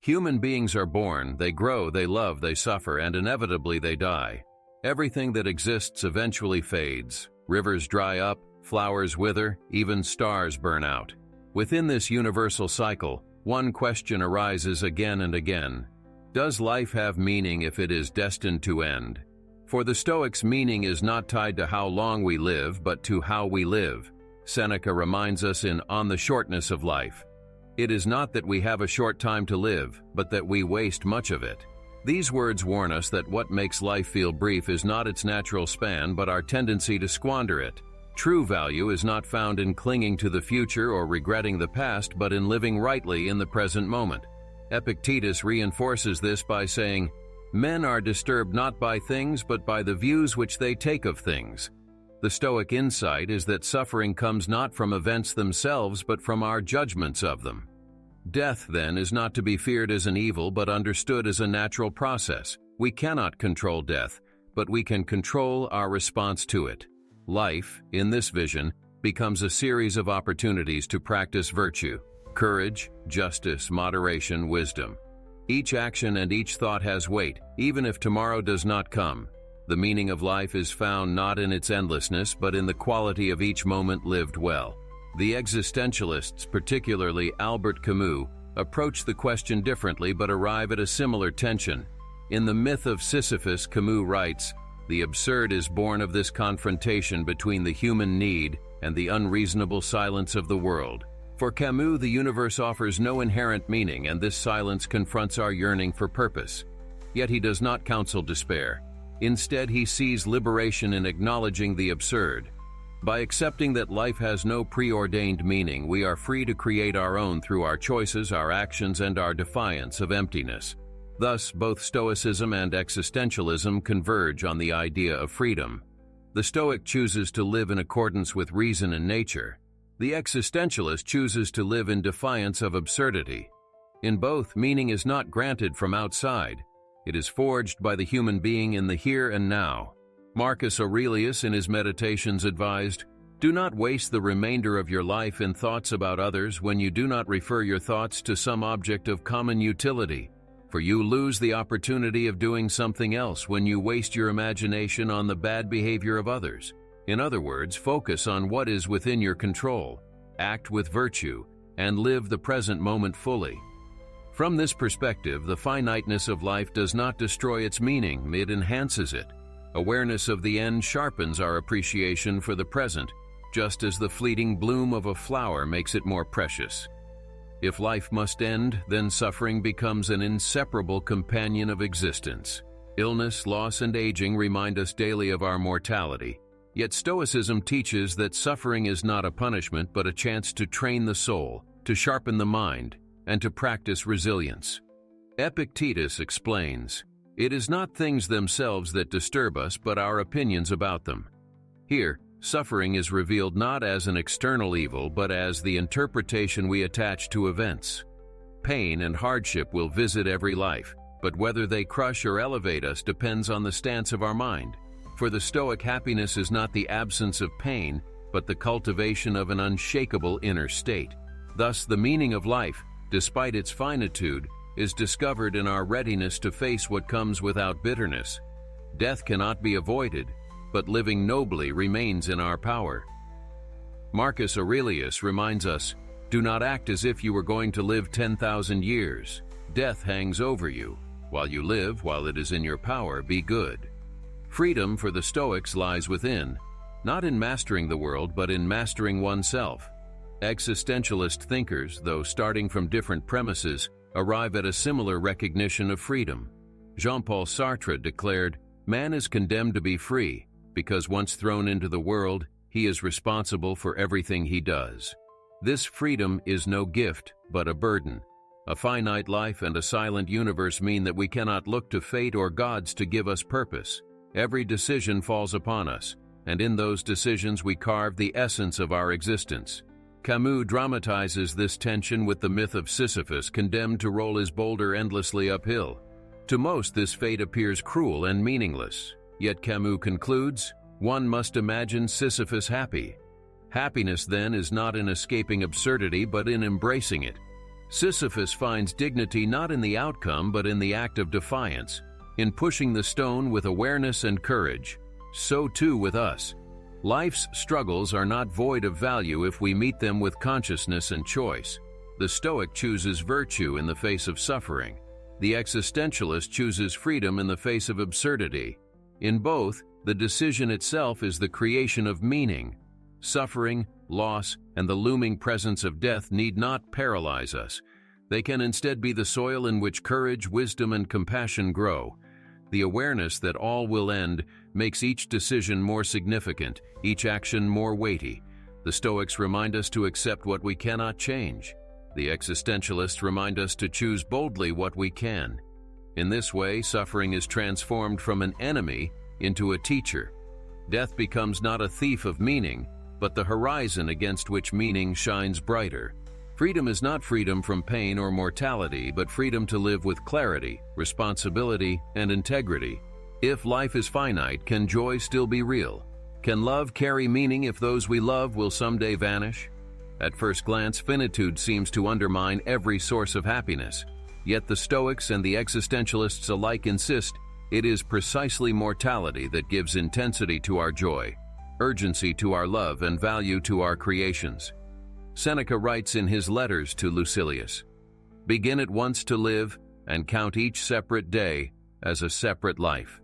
Human beings are born, they grow, they love, they suffer, and inevitably they die. Everything that exists eventually fades. Rivers dry up, flowers wither, even stars burn out. Within this universal cycle, one question arises again and again. Does life have meaning if it is destined to end? For the Stoics, meaning is not tied to how long we live, but to how we live. Seneca reminds us in On the Shortness of Life. It is not that we have a short time to live, but that we waste much of it. These words warn us that what makes life feel brief is not its natural span, but our tendency to squander it. True value is not found in clinging to the future or regretting the past, but in living rightly in the present moment. Epictetus reinforces this by saying, "Men are disturbed not by things, but by the views which they take of things." The Stoic insight is that suffering comes not from events themselves, but from our judgments of them. Death, then, is not to be feared as an evil, but understood as a natural process. We cannot control death, but we can control our response to it. Life, in this vision, becomes a series of opportunities to practice virtue, courage, justice, moderation, wisdom. Each action and each thought has weight, even if tomorrow does not come. The meaning of life is found not in its endlessness, but in the quality of each moment lived well. The existentialists, particularly Albert Camus, approach the question differently but arrive at a similar tension. In the myth of Sisyphus, Camus writes, "The absurd is born of this confrontation between the human need and the unreasonable silence of the world." For Camus, the universe offers no inherent meaning, and this silence confronts our yearning for purpose. Yet he does not counsel despair. Instead, he sees liberation in acknowledging the absurd. By accepting that life has no preordained meaning, we are free to create our own through our choices, our actions, and our defiance of emptiness. Thus, both Stoicism and existentialism converge on the idea of freedom. The Stoic chooses to live in accordance with reason and nature. The existentialist chooses to live in defiance of absurdity. In both, meaning is not granted from outside. It is forged by the human being in the here and now. Marcus Aurelius in his Meditations advised, "Do not waste the remainder of your life in thoughts about others when you do not refer your thoughts to some object of common utility, for you lose the opportunity of doing something else when you waste your imagination on the bad behavior of others." In other words, focus on what is within your control, act with virtue, and live the present moment fully. From this perspective, the finiteness of life does not destroy its meaning, it enhances it. Awareness of the end sharpens our appreciation for the present, just as the fleeting bloom of a flower makes it more precious. If life must end, then suffering becomes an inseparable companion of existence. Illness, loss, and aging remind us daily of our mortality. Yet Stoicism teaches that suffering is not a punishment, but a chance to train the soul, to sharpen the mind, and to practice resilience. Epictetus explains, "It is not things themselves that disturb us, but our opinions about them." Here, suffering is revealed not as an external evil, but as the interpretation we attach to events. Pain and hardship will visit every life, but whether they crush or elevate us depends on the stance of our mind. For the Stoic, happiness is not the absence of pain, but the cultivation of an unshakable inner state. Thus, the meaning of life, despite its finitude, is discovered in our readiness to face what comes without bitterness. Death cannot be avoided, but living nobly remains in our power. Marcus Aurelius reminds us, "Do not act as if you were going to live 10,000 years. Death hangs over you. While you live, while it is in your power, be good." Freedom for the Stoics lies within, not in mastering the world, but in mastering oneself. Existentialist thinkers, though starting from different premises, arrive at a similar recognition of freedom. Jean-Paul Sartre declared, "Man is condemned to be free, because once thrown into the world, he is responsible for everything he does." This freedom is no gift, but a burden. A finite life and a silent universe mean that we cannot look to fate or gods to give us purpose. Every decision falls upon us, and in those decisions we carve the essence of our existence. Camus dramatizes this tension with the myth of Sisyphus condemned to roll his boulder endlessly uphill. To most, this fate appears cruel and meaningless. Yet Camus concludes, "One must imagine Sisyphus happy." Happiness, then, is not in escaping absurdity, but in embracing it. Sisyphus finds dignity not in the outcome but in the act of defiance, in pushing the stone with awareness and courage. So too with us. Life's struggles are not void of value if we meet them with consciousness and choice. The Stoic chooses virtue in the face of suffering. The existentialist chooses freedom in the face of absurdity. In both, the decision itself is the creation of meaning. Suffering, loss, and the looming presence of death need not paralyze us. They can instead be the soil in which courage, wisdom, and compassion grow. The awareness that all will end makes each decision more significant, each action more weighty. The Stoics remind us to accept what we cannot change. The existentialists remind us to choose boldly what we can. In this way, suffering is transformed from an enemy into a teacher. Death becomes not a thief of meaning, but the horizon against which meaning shines brighter. Freedom is not freedom from pain or mortality, but freedom to live with clarity, responsibility, and integrity. If life is finite, can joy still be real? Can love carry meaning if those we love will someday vanish? At first glance, finitude seems to undermine every source of happiness. Yet the Stoics and the existentialists alike insist it is precisely mortality that gives intensity to our joy, urgency to our love, and value to our creations. Seneca writes in his letters to Lucilius, "Begin at once to live, and count each separate day as a separate life."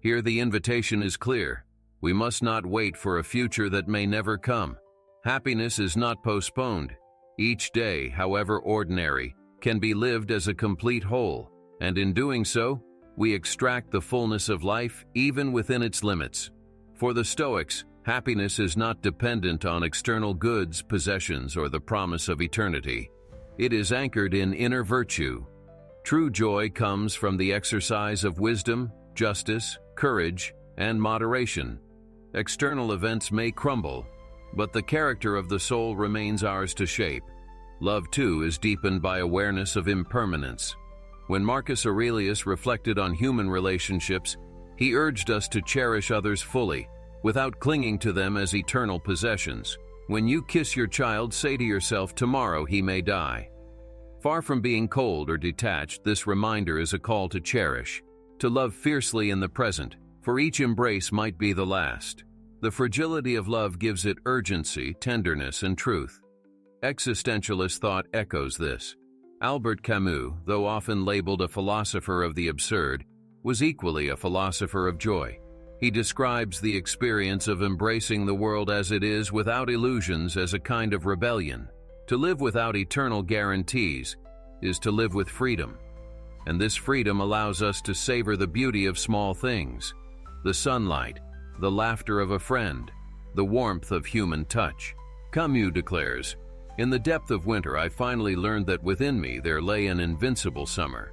Here the invitation is clear. We must not wait for a future that may never come. Happiness is not postponed. Each day, however ordinary, can be lived as a complete whole, and in doing so, we extract the fullness of life even within its limits. For the Stoics, happiness is not dependent on external goods, possessions, or the promise of eternity. It is anchored in inner virtue. True joy comes from the exercise of wisdom, justice, courage, and moderation. External events may crumble, but the character of the soul remains ours to shape. Love, too, is deepened by awareness of impermanence. When Marcus Aurelius reflected on human relationships, he urged us to cherish others fully, without clinging to them as eternal possessions. When you kiss your child, say to yourself, "Tomorrow he may die." Far from being cold or detached, this reminder is a call to cherish, to love fiercely in the present, for each embrace might be the last. The fragility of love gives it urgency, tenderness, and truth. Existentialist thought echoes this. Albert Camus, though often labeled a philosopher of the absurd, was equally a philosopher of joy. He describes the experience of embracing the world as it is without illusions as a kind of rebellion. To live without eternal guarantees is to live with freedom. And this freedom allows us to savor the beauty of small things: the sunlight, the laughter of a friend, the warmth of human touch. Camus declares, "In the depth of winter I finally learned that within me there lay an invincible summer."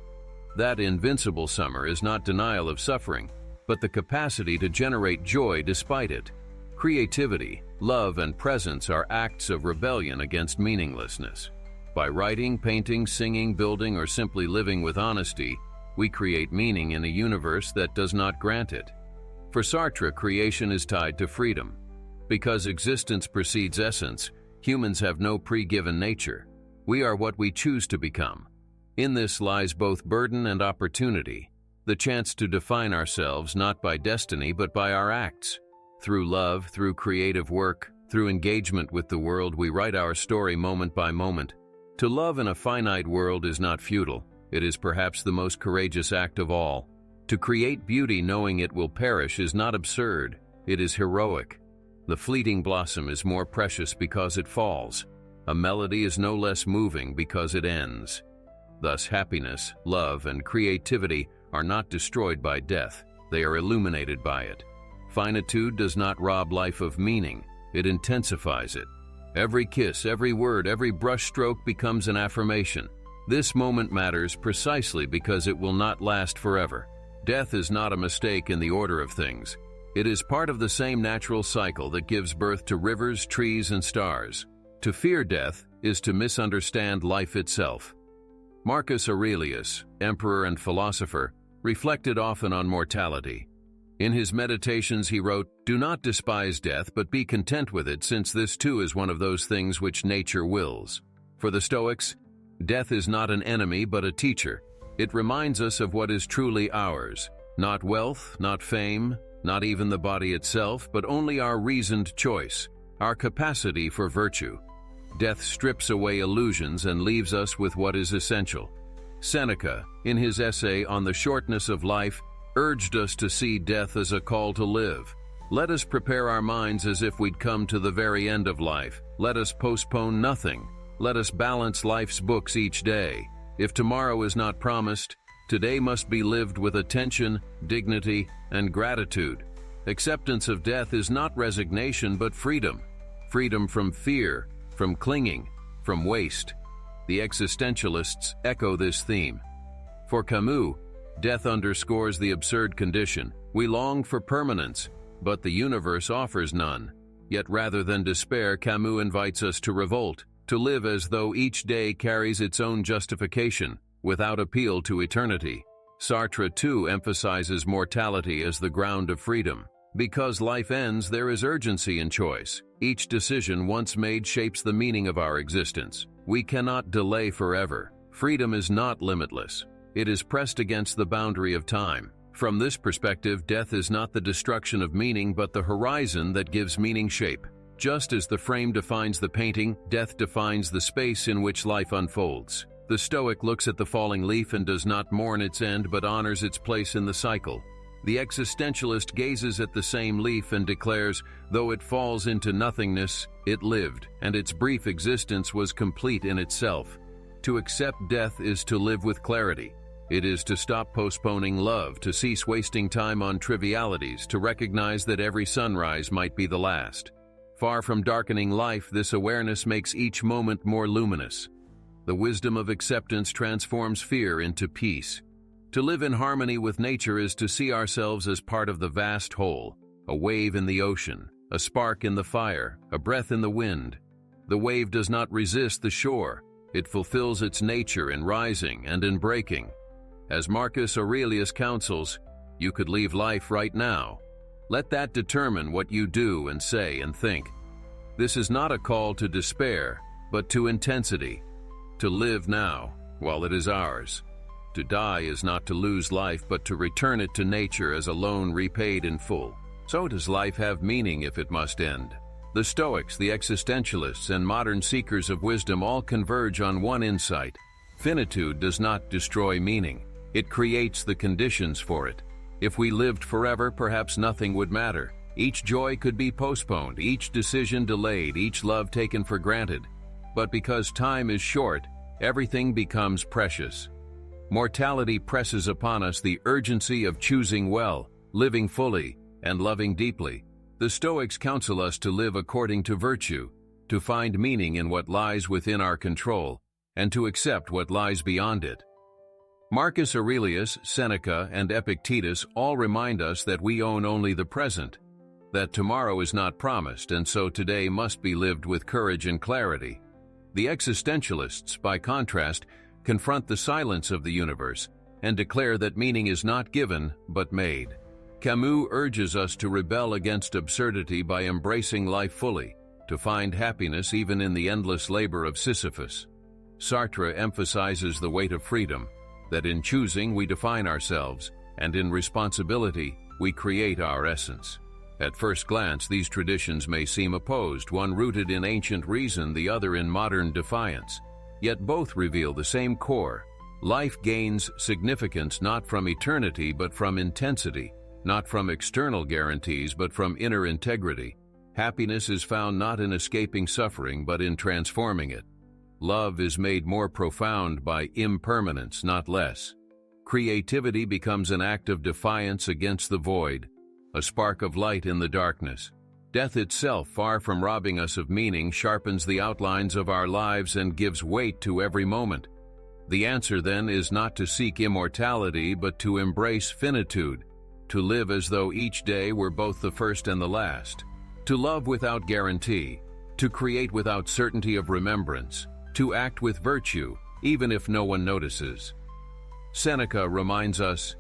That invincible summer is not denial of suffering, but the capacity to generate joy despite it. Creativity, love, and presence are acts of rebellion against meaninglessness. By writing, painting, singing, building, or simply living with honesty, we create meaning in a universe that does not grant it. For Sartre, creation is tied to freedom. Because existence precedes essence, humans have no pre-given nature. We are what we choose to become. In this lies both burden and opportunity, the chance to define ourselves not by destiny but by our acts. Through love, through creative work, through engagement with the world, we write our story moment by moment. To love in a finite world is not futile. It is perhaps the most courageous act of all. To create beauty knowing it will perish is not absurd. It is heroic. The fleeting blossom is more precious because it falls. A melody is no less moving because it ends. Thus, happiness, love, and creativity are not destroyed by death. They are illuminated by it. Finitude does not rob life of meaning. It intensifies it. Every kiss, every word, every brushstroke becomes an affirmation. This moment matters precisely because it will not last forever. Death is not a mistake in the order of things. It is part of the same natural cycle that gives birth to rivers, trees, and stars. To fear death is to misunderstand life itself. Marcus Aurelius, emperor and philosopher, reflected often on mortality. In his meditations he wrote, "Do not despise death, but be content with it, since this too is one of those things which nature wills." For the Stoics, Death is not an enemy but a teacher. It reminds us of what is truly ours. Not wealth, not fame, not even the body itself, but only our reasoned choice, our capacity for virtue. Death strips away illusions and leaves us with what is essential. Seneca, in his essay on the shortness of life, urged us to see death as a call to live. Let us prepare our minds as if we'd come to the very end of life. Let us postpone nothing. Let us balance life's books each day. If tomorrow is not promised, today must be lived with attention, dignity, and gratitude. Acceptance of death is not resignation but freedom. Freedom from fear, from clinging, from waste. The existentialists echo this theme. For Camus, death underscores the absurd condition. We long for permanence, but the universe offers none. Yet rather than despair, Camus invites us to revolt, to live as though each day carries its own justification, without appeal to eternity. Sartre too emphasizes mortality as the ground of freedom. Because life ends, there is urgency in choice. Each decision once made shapes the meaning of our existence. We cannot delay forever. Freedom is not limitless. It is pressed against the boundary of time. From this perspective, death is not the destruction of meaning but the horizon that gives meaning shape. Just as the frame defines the painting, death defines the space in which life unfolds. The Stoic looks at the falling leaf and does not mourn its end but honors its place in the cycle. The existentialist gazes at the same leaf and declares, though it falls into nothingness, it lived, and its brief existence was complete in itself. To accept death is to live with clarity. It is to stop postponing love, to cease wasting time on trivialities, to recognize that every sunrise might be the last. Far from darkening life, this awareness makes each moment more luminous. The wisdom of acceptance transforms fear into peace. To live in harmony with nature is to see ourselves as part of the vast whole, a wave in the ocean, a spark in the fire, a breath in the wind. The wave does not resist the shore. It fulfills its nature in rising and in breaking. As Marcus Aurelius counsels, you could leave life right now. Let that determine what you do and say and think. This is not a call to despair, but to intensity. To live now, while it is ours. To die is not to lose life, but to return it to nature as a loan repaid in full. So does life have meaning if it must end? The Stoics, the existentialists, and modern seekers of wisdom all converge on one insight. Finitude does not destroy meaning. It creates the conditions for it. If we lived forever, perhaps nothing would matter. Each joy could be postponed, each decision delayed, each love taken for granted. But because time is short, everything becomes precious. Mortality presses upon us the urgency of choosing well, living fully, and loving deeply. The Stoics counsel us to live according to virtue, to find meaning in what lies within our control, and to accept what lies beyond it. Marcus Aurelius, Seneca, and Epictetus all remind us that we own only the present, that tomorrow is not promised, and so today must be lived with courage and clarity. The existentialists, by contrast, confront the silence of the universe and declare that meaning is not given but made. Camus urges us to rebel against absurdity by embracing life fully, to find happiness even in the endless labor of Sisyphus. Sartre emphasizes the weight of freedom, that in choosing we define ourselves, and in responsibility we create our essence. At first glance, these traditions may seem opposed, one rooted in ancient reason, the other in modern defiance. Yet both reveal the same core. Life gains significance not from eternity but from intensity, not from external guarantees but from inner integrity. Happiness is found not in escaping suffering but in transforming it. Love is made more profound by impermanence, not less. Creativity becomes an act of defiance against the void, a spark of light in the darkness. Death itself, far from robbing us of meaning, sharpens the outlines of our lives and gives weight to every moment. The answer, then, is not to seek immortality, but to embrace finitude, to live as though each day were both the first and the last, to love without guarantee, to create without certainty of remembrance, to act with virtue, even if no one notices. Seneca reminds us,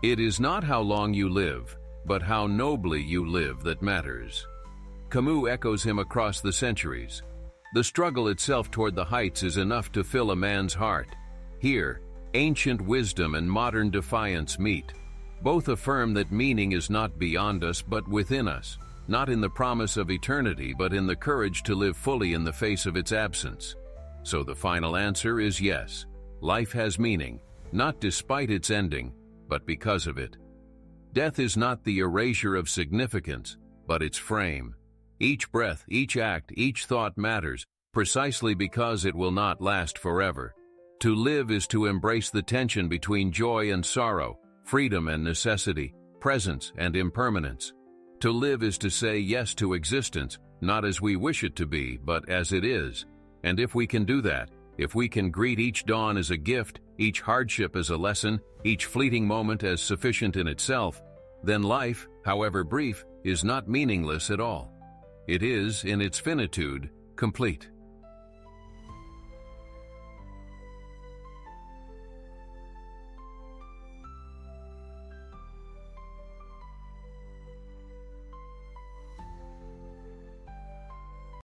"It is not how long you live, but how nobly you live that matters." Camus echoes him across the centuries. The struggle itself toward the heights is enough to fill a man's heart. Here, ancient wisdom and modern defiance meet. Both affirm that meaning is not beyond us but within us, not in the promise of eternity but in the courage to live fully in the face of its absence. So the final answer is yes. Life has meaning, not despite its ending, but because of it. Death is not the erasure of significance, but its frame. Each breath, each act, each thought matters, precisely because it will not last forever. To live is to embrace the tension between joy and sorrow, freedom and necessity, presence and impermanence. To live is to say yes to existence, not as we wish it to be, but as it is. And if we can do that, if we can greet each dawn as a gift, each hardship as a lesson, each fleeting moment as sufficient in itself, then life, however brief, is not meaningless at all. It is, in its finitude, complete.